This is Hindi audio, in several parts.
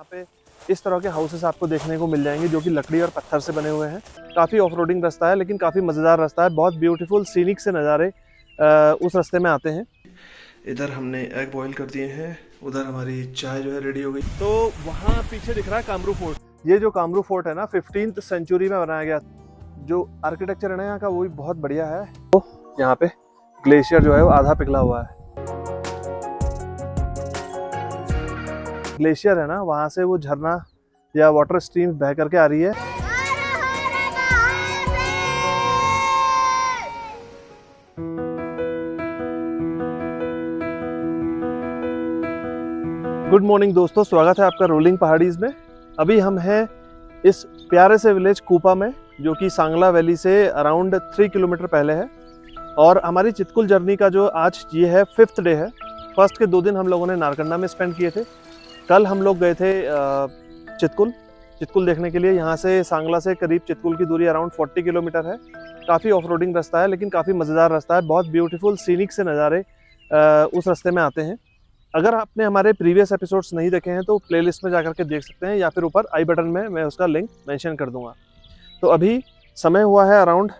यहाँ पे इस तरह के हाउसेस आपको देखने को मिल जाएंगे जो कि लकड़ी और पत्थर से बने हुए हैं। काफ़ी ऑफ रोडिंग रास्ता है लेकिन काफ़ी मज़ेदार रास्ता है। बहुत ब्यूटीफुल सीनिक से नज़ारे उस रास्ते में आते हैं। इधर हमने एग बॉईल कर दिए हैं, उधर हमारी चाय जो है रेडी हो गई। तो वहाँ पीछे दिख रहा है कामरू फोर्ट। ये जो कामरू फोर्ट है ना 15th सेंचुरी में बनाया गया। जो आर्किटेक्चर है ना यहाँ का वो भी बहुत बढ़िया है। तो यहाँ पे ग्लेशियर जो है वो आधा पिघला हुआ है। ग्लेशियर है ना वहाँ से वो झरना या वाटर स्ट्रीम बह करके आ रही है। गुड मॉर्निंग दोस्तों, स्वागत है आपका रोलिंग पहाड़ीज में। अभी हम हैं इस प्यारे से विलेज कूपा में जो कि सांगला वैली से अराउंड 3 किलोमीटर पहले है। और हमारी चितकुल जर्नी का जो आज ये है 5th डे है। फर्स्ट के 2 दिन हम लोगों ने नारकंडा में स्पेंड किए थे। कल हम लोग गए थे चितकुल देखने के लिए। यहाँ से सांगला से करीब चितकुल की दूरी अराउंड 40 किलोमीटर है। काफ़ी ऑफ रोडिंग रास्ता है लेकिन काफ़ी मज़ेदार रास्ता है। बहुत ब्यूटीफुल सीनिक से नज़ारे उस रास्ते में आते हैं। अगर आपने हमारे प्रीवियस एपिसोड्स नहीं देखे हैं तो प्लेलिस्ट में जाकर के देख सकते हैं या फिर ऊपर आई बटन में मैं उसका लिंक मेंशन कर दूंगा। तो अभी समय हुआ है अराउंड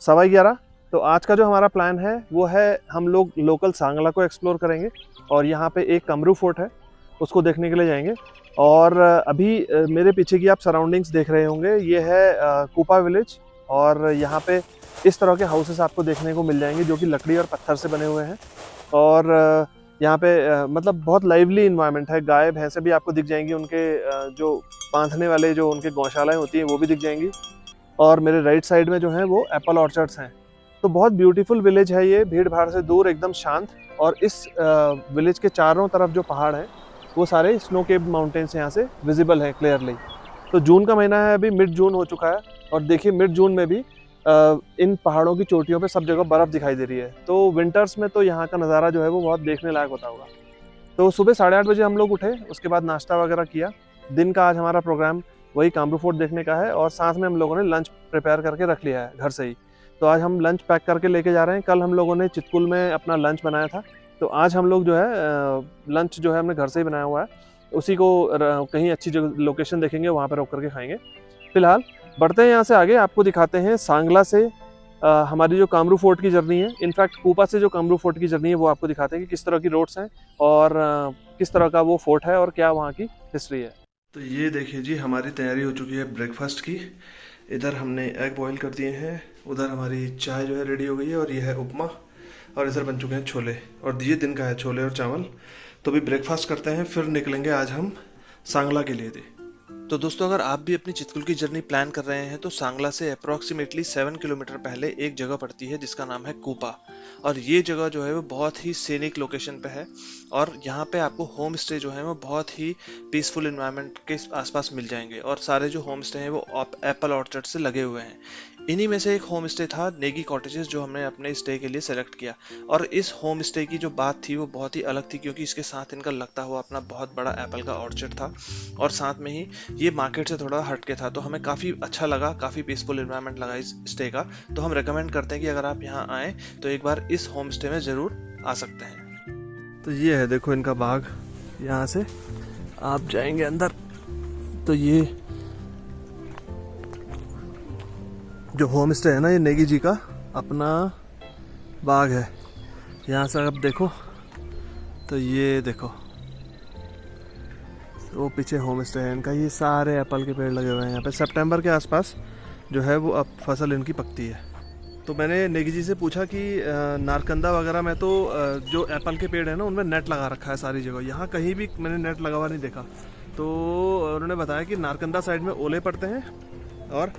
11:15। तो आज का जो हमारा प्लान है वो है हम लोग लोकल सांगला को एक्सप्लोर करेंगे और यहाँ पे एक कमरू फोर्ट है उसको देखने के लिए जाएंगे। और अभी मेरे पीछे की आप सराउंडिंग्स देख रहे होंगे, ये है कूपा विलेज। और यहाँ पे इस तरह के हाउसेस आपको देखने को मिल जाएंगे जो कि लकड़ी और पत्थर से बने हुए हैं। और यहाँ पे मतलब बहुत लाइवली इन्वायरमेंट है। गाय भैंसे भी आपको दिख जाएंगी, उनके जो बांधने वाले जो उनके गौशालाएं होती हैं वो भी दिख जाएंगी। और मेरे राइट साइड में जो है वो एप्पल ऑर्चर्ड्स हैं। तो बहुत ब्यूटीफुल विलेज है ये, भीड़ भाड़ से दूर, एकदम शांत। और इस विलेज के चारों तरफ जो पहाड़ हैं वो सारे स्नो केप्ड माउंटेन्स यहाँ से विजिबल है क्लियरली। तो जून का महीना है, अभी मिड जून हो चुका है और देखिए मिड जून में भी इन पहाड़ों की चोटियों पे सब जगह बर्फ़ दिखाई दे रही है। तो विंटर्स में तो यहाँ का नज़ारा जो है वो बहुत देखने लायक होता होगा। तो सुबह 8:30 बजे हम लोग उठे, उसके बाद नाश्ता वगैरह किया। दिन का आज हमारा प्रोग्राम वही कामरू फोर्ट देखने का है और साथ में हम लोगों ने लंच प्रिपेयर करके रख लिया है घर से ही। तो आज हम लंच पैक करके लेके जा रहे हैं। कल हम लोगों ने चितकुल में अपना लंच बनाया था, तो आज हम लोग जो है लंच जो है हमने घर से ही बनाया हुआ है। उसी को कहीं अच्छी जगह लोकेशन देखेंगे वहाँ पर रोक करके खाएंगे। फिलहाल बढ़ते हैं यहाँ से आगे, आपको दिखाते हैं सांगला से हमारी जो कामरू फोर्ट की जर्नी है। इनफैक्ट कूपा से जो कामरू फोर्ट की जर्नी है वो आपको दिखाते हैं कि किस तरह की रोड्स हैं और किस तरह का वो फोर्ट है और क्या वहाँ की हिस्ट्री है। तो ये देखिए जी, हमारी तैयारी हो चुकी है ब्रेकफास्ट की। इधर हमने एग बॉईल कर दिए हैं, उधर हमारी चाय जो है रेडी हो गई है और ये है उपमा। और इधर बन चुके हैं छोले और ये दिन का है छोले और चावल। तो अभी ब्रेकफास्ट करते हैं, फिर निकलेंगे आज हम सांगला के लिए। तो दोस्तों, अगर आप भी अपनी चितकुल की जर्नी प्लान कर रहे हैं तो सांगला से अप्रॉक्सीमेटली 7 किलोमीटर पहले एक जगह पड़ती है जिसका नाम है कूपा। और ये जगह जो है वो बहुत ही सीनिक लोकेशन पे है और यहाँ पे आपको होम स्टे जो है वो बहुत ही पीसफुल एनवायरनमेंट के आसपास मिल जाएंगे। और सारे जो होम स्टे हैं वो एप्पल ऑर्चर्ड से लगे हुए हैं। इन्हीं में से एक होम स्टे था नेगी कॉटेजेस जो हमने अपने स्टे के लिए सेलेक्ट किया। और इस होम स्टे की जो बात थी वो बहुत ही अलग थी क्योंकि इसके साथ इनका लगता हुआ अपना बहुत बड़ा एप्पल का ऑर्चर्ड था और साथ में ही ये मार्केट से थोड़ा हटके था। तो हमें काफ़ी अच्छा लगा, काफ़ी पीसफुल एनवायरनमेंट लगा इस स्टे का। तो हम रेकमेंड करते हैं कि अगर आप यहाँ आएँ तो एक बार इस होम स्टे में ज़रूर आ सकते हैं। तो ये है, देखो इनका बाग। यहाँ से आप जाएंगे अंदर तो ये जो होम स्टे है ना ये नेगी जी का अपना बाग है। यहाँ से आप देखो तो ये देखो वो पीछे होम स्टे है इनका। ये सारे एप्पल के पेड़ लगे हुए हैं यहाँ पे। सितंबर के आसपास जो है वो अब फसल इनकी पकती है। तो मैंने नेगी जी से पूछा कि नारकंदा वगैरह में तो जो एप्पल के पेड़ है ना उनमें नेट लगा रखा है सारी जगह। यहाँ कहीं भी मैंने नेट लगा हुआ नहीं देखा। तो उन्होंने बताया कि नारकंदा साइड में ओले पड़ते हैं और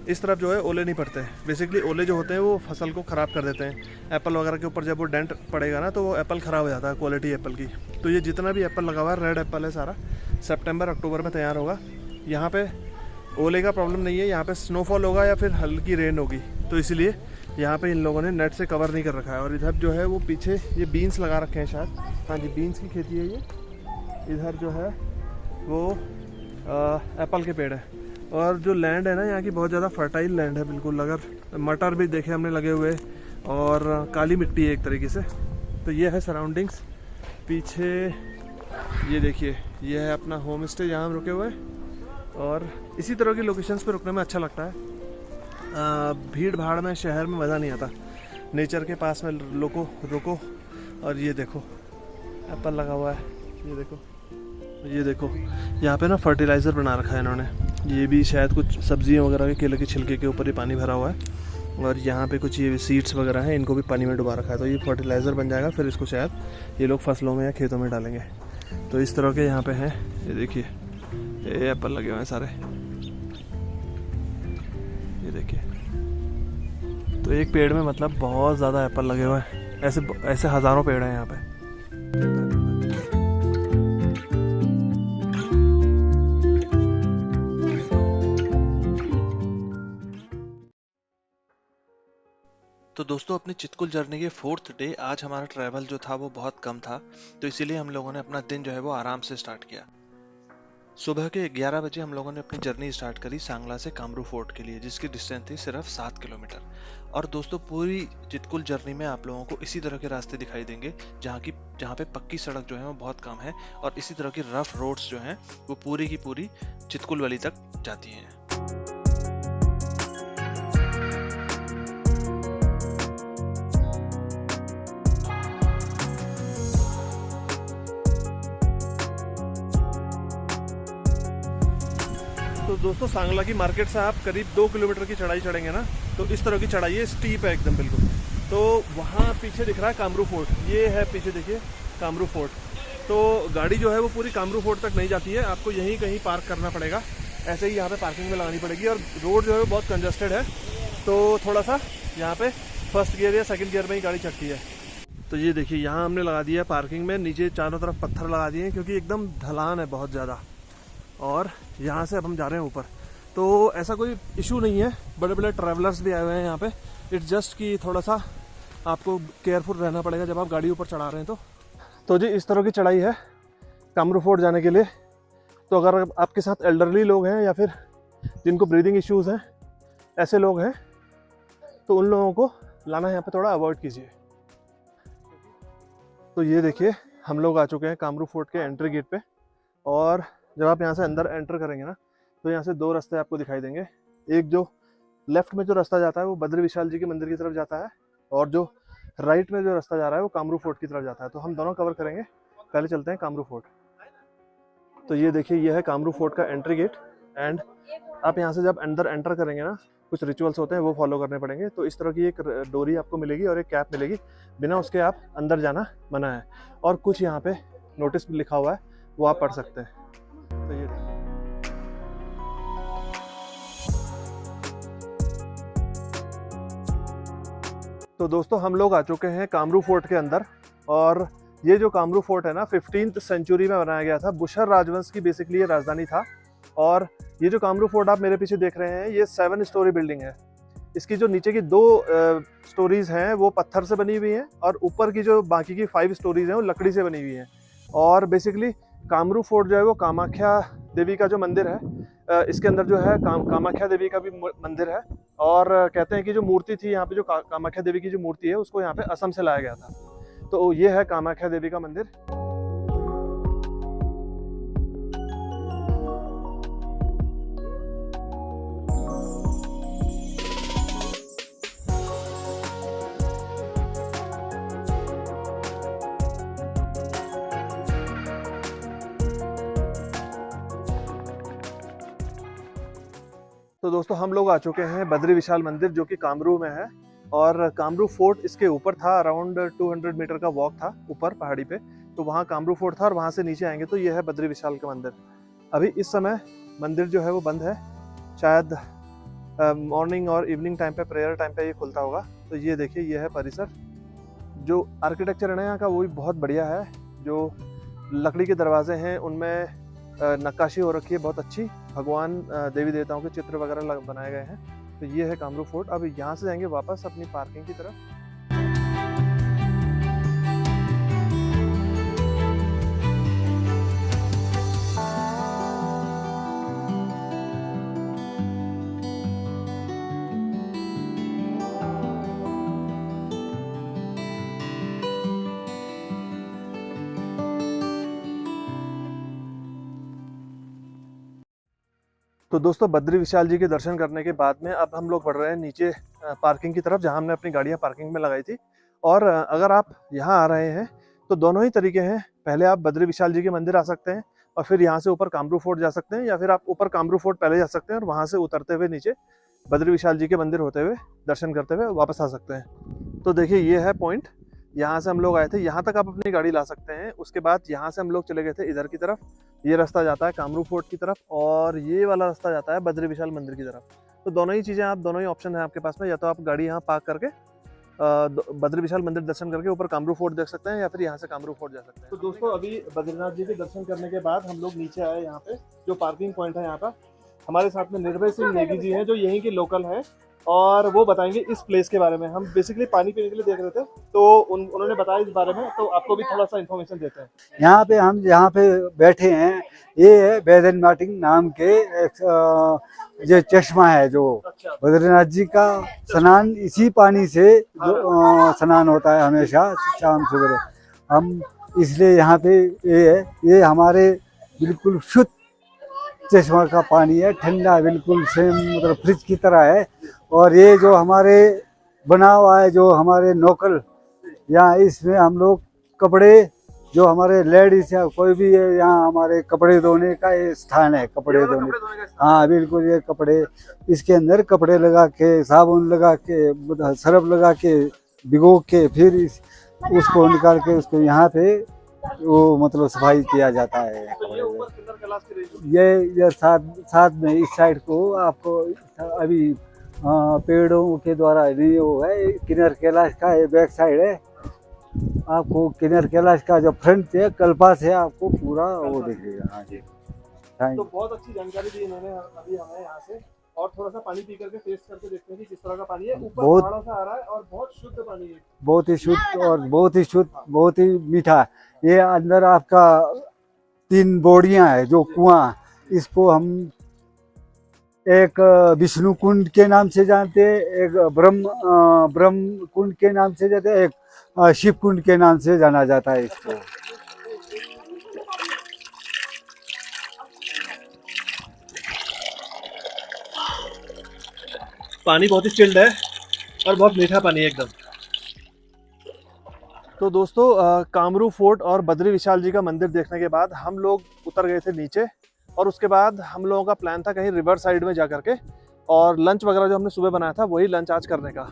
इस तरफ जो है ओले नहीं पड़ते हैं। बेसिकली ओले जो होते हैं वो फसल को ख़राब कर देते हैं। एप्पल वगैरह के ऊपर जब वो डेंट पड़ेगा ना तो वो एप्पल ख़राब हो जाता है, क्वालिटी एप्पल की। तो ये जितना भी एप्पल लगा हुआ है रेड एप्पल है सारा, सितंबर अक्टूबर में तैयार होगा। यहाँ पे ओले का प्रॉब्लम नहीं है, यहाँ पे स्नोफॉल होगा या फिर हल्की रेन होगी। तो इसलिए यहाँ पे इन लोगों ने नेट से कवर नहीं कर रखा है। और इधर जो है वो पीछे ये बीन्स लगा रखे हैं शायद। हाँ जी, बीन्स की खेती है ये। इधर जो है वो एप्पल के पेड़ है। और जो लैंड है ना यहाँ की बहुत ज़्यादा फर्टाइल लैंड है बिल्कुल। अगर मटर भी देखे हमने लगे हुए और काली मिट्टी है एक तरीके से। तो ये है सराउंडिंग्स। पीछे ये देखिए ये है अपना होम स्टे जहाँ हम रुके हुए हैं, और इसी तरह की लोकेशंस पे रुकने में अच्छा लगता है। भीड़ भाड़ में शहर में मज़ा नहीं आता, नेचर के पास में रुको। और ये देखो एप्पल लगा हुआ है, ये देखो यहाँ पे ना फर्टिलाइज़र बना रखा है इन्होंने। ये भी शायद कुछ सब्जियों वगैरह के केले के छिलके के ऊपर ही पानी भरा हुआ है, और यहाँ पे कुछ ये सीड्स वगैरह हैं, इनको भी पानी में डुबा रखा है। तो ये फर्टिलाइज़र बन जाएगा, फिर इसको शायद ये लोग फसलों में या खेतों में डालेंगे। तो इस तरह के यहाँ पे हैं, ये देखिए ये एप्पल लगे हुए हैं सारे, ये देखिए। तो एक पेड़ में मतलब बहुत ज़्यादा एप्पल लगे हुए हैं, ऐसे हज़ारों पेड़ हैं यहाँ पे। तो दोस्तों, अपनी चितकुल जर्नी के 4th डे आज हमारा ट्रैवल जो था वो बहुत कम था, तो इसीलिए हम लोगों ने अपना दिन जो है वो आराम से स्टार्ट किया। सुबह के 11 बजे हम लोगों ने अपनी जर्नी स्टार्ट करी सांगला से कामरू फोर्ट के लिए, जिसकी डिस्टेंस थी सिर्फ 7 किलोमीटर। और दोस्तों, पूरी चितकुल जर्नी में आप लोगों को इसी तरह के रास्ते दिखाई देंगे जहाँ पे पक्की सड़क जो है वो बहुत कम है, और इसी तरह की रफ रोड्स जो हैं वो पूरी की पूरी चितकुल वैली तक जाती हैं। तो दोस्तों, सांगला की मार्केट से आप करीब 2 किलोमीटर की चढ़ाई चढ़ेंगे ना, तो इस तरह की चढ़ाई है, स्टीप है एकदम बिल्कुल। तो वहाँ पीछे दिख रहा है कामरू फोर्ट, ये है पीछे देखिए कामरू फोर्ट। तो गाड़ी जो है वो पूरी कामरू फोर्ट तक नहीं जाती है, आपको यहीं कहीं पार्क करना पड़ेगा। ऐसे ही यहाँ पे पार्किंग में लगानी पड़ेगी, और रोड जो है वो बहुत कंजस्टेड है, तो थोड़ा सा यहाँ पे फर्स्ट गियर या सेकंड गियर में ही गाड़ी चढ़ती है। तो ये देखिए यहाँ हमने लगा दिया पार्किंग में, नीचे चारों तरफ पत्थर लगा दिए हैं क्योंकि एकदम ढलान है बहुत ज़्यादा, और यहाँ से अब हम जा रहे हैं ऊपर। तो ऐसा कोई इशू नहीं है, बड़े बड़े ट्रैवलर्स भी आए हुए हैं यहाँ पे। इट्स जस्ट कि थोड़ा सा आपको केयरफुल रहना पड़ेगा जब आप गाड़ी ऊपर चढ़ा रहे हैं। तो जी इस तरह की चढ़ाई है कामरू फोर्ट जाने के लिए। तो अगर आपके साथ एल्डरली लोग हैं या फिर जिनको ब्रीदिंग इश्यूज़ हैं, ऐसे लोग हैं, तो उन लोगों को लाना यहाँ पे थोड़ा अवॉइड कीजिए। तो ये देखिए हम लोग आ चुके हैं कामरू फोर्ट के एंट्री गेट पे, और जब आप यहाँ से अंदर एंटर करेंगे ना, तो यहाँ से 2 रास्ते आपको दिखाई देंगे। एक जो लेफ्ट में जो रास्ता जाता है वो बद्री विशाल जी के मंदिर की तरफ जाता है, और जो राइट में जो रास्ता जा रहा है वो कामरू फोर्ट की तरफ जाता है। तो हम दोनों कवर करेंगे, पहले चलते हैं कामरू फोर्ट। तो ये देखिए ये है कामरू फोर्ट का एंट्री गेट, एंड आप यहाँ से जब अंदर एंटर करेंगे ना, कुछ रिचुअल्स होते हैं वो फॉलो करने पड़ेंगे। तो इस तरह की एक डोरी आपको मिलेगी और एक कैप मिलेगी, बिना उसके आप अंदर जाना मना है। और कुछ यहाँ पे नोटिस लिखा हुआ है, वो आप पढ़ सकते हैं। तो ये तो दोस्तों, हम लोग आ चुके हैं कामरू फोर्ट के अंदर। और ये जो कामरू फोर्ट है ना, 15th सेंचुरी में बनाया गया था। बुशर राजवंश की बेसिकली ये राजधानी था। और ये जो कामरू फोर्ट आप मेरे पीछे देख रहे हैं, ये 7 स्टोरी बिल्डिंग है। इसकी जो नीचे की 2 स्टोरीज हैं वो पत्थर से बनी हुई हैं, और ऊपर की जो बाकी की 5 स्टोरीज हैं वो लकड़ी से बनी हुई हैं। और बेसिकली कामरू फोर्ट जो है वो कामाख्या देवी का जो मंदिर है, इसके अंदर जो है कामाख्या देवी का भी मंदिर है। और कहते हैं कि जो मूर्ति थी यहाँ पे, जो कामाख्या देवी की जो मूर्ति है, उसको यहाँ पे असम से लाया गया था। तो ये है कामाख्या देवी का मंदिर। तो दोस्तों, हम लोग आ चुके हैं बद्री विशाल मंदिर, जो कि कामरू में है। और कामरू फोर्ट इसके ऊपर था, अराउंड 200 मीटर का वॉक था ऊपर पहाड़ी पे। तो वहाँ कामरू फोर्ट था, और वहाँ से नीचे आएंगे तो ये है बद्री विशाल का मंदिर। अभी इस समय मंदिर जो है वो बंद है, शायद मॉर्निंग और इवनिंग टाइम पे, प्रेयर टाइम पे ये खुलता होगा। तो ये देखिए ये है परिसर। जो आर्किटेक्चर है ना यहाँ का, वो भी बहुत बढ़िया है। जो लकड़ी के दरवाजे हैं उनमें नक्काशी हो रखी है बहुत अच्छी, भगवान देवी देवताओं के चित्र वगैरह बनाए गए हैं। तो ये है कामरू फोर्ट। अब यहाँ से जाएंगे वापस अपनी पार्किंग की तरफ। तो दोस्तों बद्री विशाल जी के दर्शन करने के बाद में अब हम लोग बढ़ रहे हैं नीचे पार्किंग की तरफ, जहां हमने अपनी गाड़ियां पार्किंग में लगाई थी। और अगर आप यहां आ रहे हैं तो दोनों ही तरीके हैं। पहले आप बद्री विशाल जी के मंदिर आ सकते हैं और फिर यहाँ से ऊपर कामरू फोर्ट जा सकते हैं, या फिर आप ऊपर कामरू फोर्ट पहले जा सकते हैं और वहाँ से उतरते हुए नीचे बद्री विशाल जी के मंदिर होते हुए दर्शन करते हुए वापस आ सकते हैं। तो देखिए ये है पॉइंट, यहाँ से हम लोग आए थे, यहाँ तक आप अपनी गाड़ी ला सकते हैं। उसके बाद यहाँ से हम लोग चले गए थे इधर की तरफ, ये रास्ता जाता है कामरू फोर्ट की तरफ और ये वाला रास्ता जाता है बद्री विशाल मंदिर की तरफ। तो दोनों ही चीज़ें, आप दोनों ही ऑप्शन है आपके पास में, या तो आप गाड़ी यहाँ पार्क करके बद्री विशाल मंदिर दर्शन करके ऊपर कामरू फोर्ट देख सकते हैं, या फिर यहाँ से कामरू फोर्ट जा सकते हैं। तो दोस्तों अभी बद्रीनाथ जी के दर्शन करने के बाद हम लोग नीचे आए, यहाँ पे जो पार्किंग पॉइंट है यहाँ पर हमारे साथ में निर्भय सिंह नेगी जी हैं जो यहीं के लोकल हैं और वो बताएंगे इस प्लेस के बारे में। हम बेसिकली पानी पीने के लिए देख रहे थे तो उन्होंने बताया इस बारे में, तो आपको भी थोड़ा सा इन्फॉर्मेशन देते हैं। यहाँ पे हम जहाँ पे बैठे हैं ये है बैदन माटिंग नाम के एक जो चश्मा है, जो बद्रीनाथ जी का स्नान इसी पानी से जो स्नान होता है हमेशा शाम सवेरे। हम इसलिए यहाँ पे ये है, ये हमारे बिल्कुल शुद्ध चश्मा का पानी है, ठंडा बिल्कुल सेम मतलब फ्रिज की तरह है। और ये जो हमारे बना हुआ है जो हमारे नोकल, यहाँ इसमें हम लोग कपड़े जो हमारे लेडीज या कोई भी है, यहाँ हमारे कपड़े धोने का ये स्थान है, कपड़े धोने। हाँ बिल्कुल, ये कपड़े इसके अंदर कपड़े लगा के साबुन लगा के सरफ लगा के भिगो के फिर उसको निकाल के उसको यहाँ पे वो मतलब सफाई किया जाता है। ये साथ में इस साइड को आपको अभी पेड़ों के द्वारा नहीं वो है, किन्नर कैलाश का ये बैक साइड है। आपको किन्नर कैलाश का जो फ्रंट है कल्पा से आपको पूरा वो दिखेगा। हाँ जी, तो बहुत अच्छी जानकारी दी इन्होंने अभी हमें यहाँ से। और थोड़ा सा पानी पी करके टेस्ट करके देखते हैं कि किस तरह का पानी है। ऊपर पहाड़ों से आ रहा है और बहुत शुद्ध पानी है, बहुत ही शुद्ध और बहुत ही शुद्ध, बहुत ही मीठा। ये अंदर आपका 3 बोड़ियां है जो कुआं, इसको हम एक विष्णु कुंड के नाम से जानते हैं, एक ब्रह्म कुंड के नाम से जानते हैं, एक शिव कुंड के नाम से जाना जाता है इसको। पानी बहुत ही चिल्ड है और बहुत मीठा पानी है एकदम। तो दोस्तों कामरू फोर्ट और बद्री विशाल जी का मंदिर देखने के बाद हम लोग उतर गए थे नीचे, और उसके बाद हम लोगों का प्लान था कहीं रिवर साइड में जा करके और लंच वगैरह जो हमने सुबह बनाया था वही लंच आज करने का।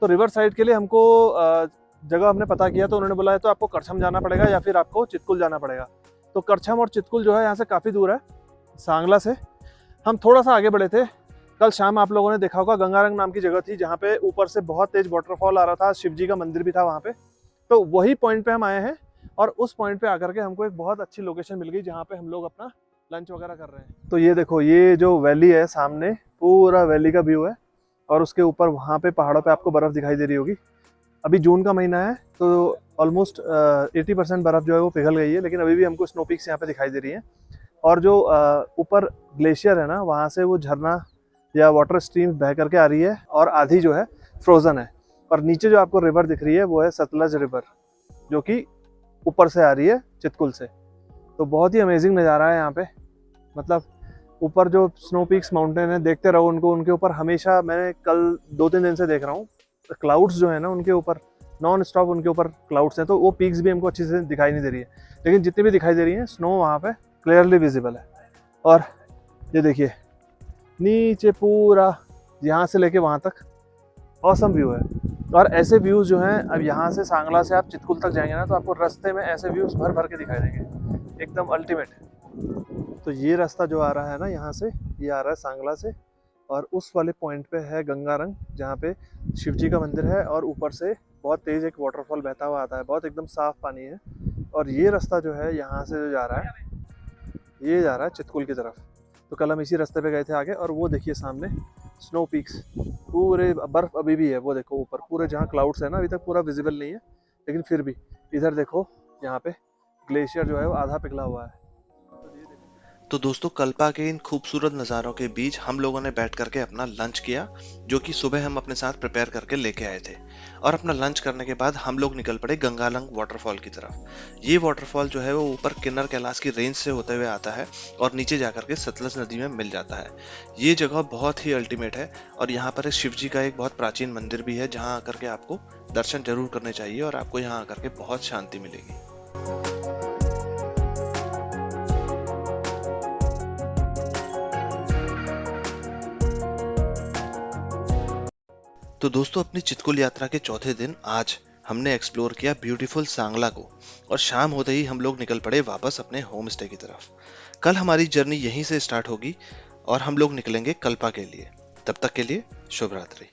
तो रिवर साइड के लिए हमको जगह हमने पता किया, तो उन्होंने बोला है तो आपको करछम जाना पड़ेगा या फिर आपको चितकुल जाना पड़ेगा। तो करछम और चितकुल जो है यहाँ से काफ़ी दूर है सांगला से। हम थोड़ा सा आगे बढ़े थे। कल शाम आप लोगों ने देखा होगा गंगारंग नाम की जगह थी जहाँ पे ऊपर से बहुत तेज वाटरफॉल आ रहा था, शिव जी का मंदिर भी था वहाँ पे। तो वही पॉइंट पे हम आए हैं और उस पॉइंट पे आकर के हमको एक बहुत अच्छी लोकेशन मिल गई जहाँ पे हम लोग अपना लंच वगैरह कर रहे हैं। तो ये देखो, ये जो वैली है सामने, पूरा वैली का व्यू है और उसके ऊपर वहाँ पे पहाड़ों पे आपको बर्फ़ दिखाई दे रही होगी। अभी जून का महीना है तो ऑलमोस्ट 80% बर्फ़ जो है वो पिघल गई है, लेकिन अभी भी हमको स्नो पीक्स यहाँ पे दिखाई दे रही हैं। और जो ऊपर ग्लेशियर है ना, वहाँ से वो झरना या वाटर स्ट्रीम बह करके आ रही है और आधी जो है फ्रोज़न है। और नीचे जो आपको रिवर दिख रही है वो है सतलज रिवर, जो कि ऊपर से आ रही है चितकुल से। तो बहुत ही अमेजिंग नज़ारा है यहाँ पे। मतलब ऊपर जो स्नो पीक्स माउंटेन है, देखते रहो उनको, उनके ऊपर हमेशा, मैंने कल 2-3 दिन से देख रहा हूँ, क्लाउड्स जो है ना उनके ऊपर नॉन स्टॉप उनके ऊपर क्लाउड्स हैं। तो वो पीक्स भी हमको अच्छे से दिखाई नहीं दे रही है, लेकिन जितनी भी दिखाई दे रही है स्नो वहाँ पे क्लियरली विजिबल है। और ये देखिए नीचे पूरा यहाँ से लेके वहाँ तक ऑसम व्यू है। और ऐसे व्यूज़ जो हैं, अब यहाँ से सांगला से आप चितकुल तक जाएंगे ना तो आपको रास्ते में ऐसे व्यूज़ भर भर के दिखाई देंगे, एकदम अल्टीमेट। तो ये रास्ता जो आ रहा है ना यहाँ से, ये आ रहा है सांगला से और उस वाले पॉइंट पे है गंगारंग, जहाँ पे शिव जी का मंदिर है और ऊपर से बहुत तेज़ एक वाटरफॉल बहता हुआ आता है, बहुत एकदम साफ़ पानी है। और ये रास्ता जो है यहाँ से जो जा रहा है, ये जा रहा है चितकुल की तरफ। तो कल हम इसी रास्ते पे गए थे आगे, और वो देखिए सामने स्नो पीक्स, पूरे बर्फ़ अभी भी है, वो देखो ऊपर पूरे जहाँ क्लाउड्स है ना, अभी तक पूरा विजिबल नहीं है, लेकिन फिर भी इधर देखो यहाँ पे ग्लेशियर जो है वो आधा पिघला हुआ है। तो दोस्तों कल्पा के इन खूबसूरत नज़ारों के बीच हम लोगों ने बैठ करके अपना लंच किया, जो कि सुबह हम अपने साथ प्रिपेयर करके लेके आए थे। और अपना लंच करने के बाद हम लोग निकल पड़े गंगालंग वाटरफॉल की तरफ। ये वाटरफॉल जो है वो ऊपर किन्नर कैलाश की रेंज से होते हुए आता है और नीचे जाकर के सतलज नदी में मिल जाता है। ये जगह बहुत ही अल्टीमेट है और यहाँ पर शिव जी का एक बहुत प्राचीन मंदिर भी है, जहाँ आकर के आपको दर्शन जरूर करने चाहिए और आपको यहाँ आकर के बहुत शांति मिलेगी। तो दोस्तों अपनी चितकुल यात्रा के चौथे दिन आज हमने एक्सप्लोर किया ब्यूटीफुल सांगला को और शाम होते ही हम लोग निकल पड़े वापस अपने होम स्टे की तरफ। कल हमारी जर्नी यहीं से स्टार्ट होगी और हम लोग निकलेंगे कल्पा के लिए। तब तक के लिए शुभ रात्रि।